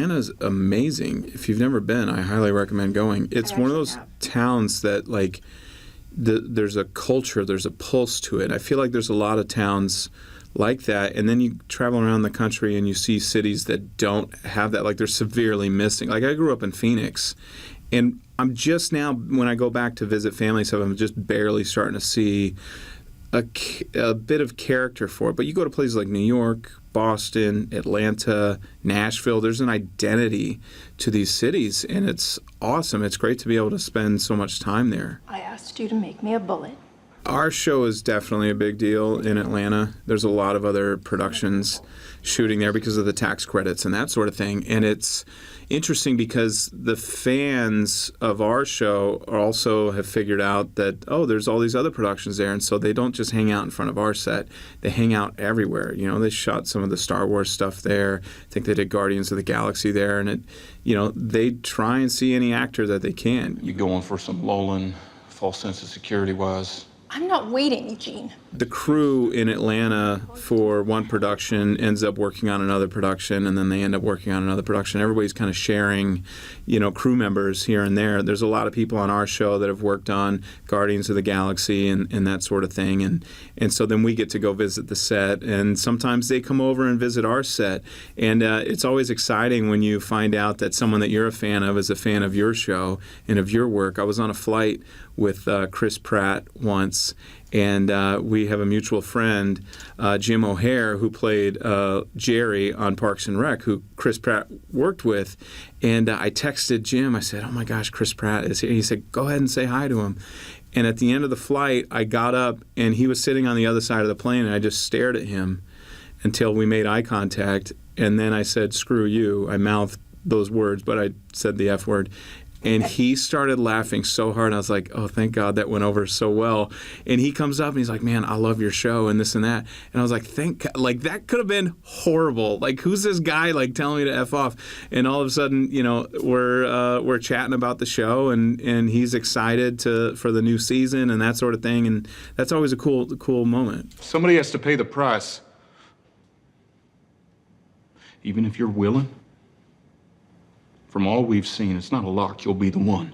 Atlanta's amazing. If you've never been, I highly recommend going. It's one of those towns that, like, there's a culture, there's a pulse to it. I feel like there's a lot of towns like that, and then you travel around the country and you see cities that don't have that, like they're severely missing. Like I grew up in Phoenix, and I'm just now, when I go back to visit family stuff, I'm just barely starting to see a bit of character for it. But you go to places like New York, Boston, Atlanta, Nashville, there's an identity to these cities, and it's awesome. It's great to be able to spend so much time there. I asked you to make me a bullet. Our show is definitely a big deal in Atlanta. There's a lot of other productions shooting there because of the tax credits and that sort of thing. And it's interesting because the fans of our show also have figured out that, oh, there's all these other productions there. And so they don't just hang out in front of our set. They hang out everywhere. You know, they shot some of the Star Wars stuff there. I think they did Guardians of the Galaxy there. And, they try and see any actor that they can. You going for some lulling, false sense of security-wise? I'm not waiting, Eugene. The crew in Atlanta for one production ends up working on another production, and then they end up working on another production. Everybody's kind of sharing, crew members here and there. There's a lot of people on our show that have worked on Guardians of the Galaxy and that sort of thing. And so then we get to go visit the set, and sometimes they come over and visit our set. And it's always exciting when you find out that someone that you're a fan of is a fan of your show and of your work. I was on a flight with Chris Pratt once, and we have a mutual friend, Jim O'Hare, who played Jerry on Parks and Rec, who Chris Pratt worked with. And I texted Jim. I said, oh, my gosh, Chris Pratt is here. He said, go ahead and say hi to him. And at the end of the flight, I got up, and he was sitting on the other side of the plane, and I just stared at him until we made eye contact. And then I said, screw you. I mouthed those words, but I said the F word. And he started laughing so hard. I was like, oh, thank God that went over so well. And he comes up and he's like, man, I love your show and this and that. And I was like, thank God. Like, that could have been horrible. Like, who's this guy, like, telling me to F off? And all of a sudden, we're chatting about the show, and he's excited for the new season and that sort of thing. And that's always a cool moment. Somebody has to pay the price. Even if you're willing. From all we've seen, it's not a lock. You'll be the one.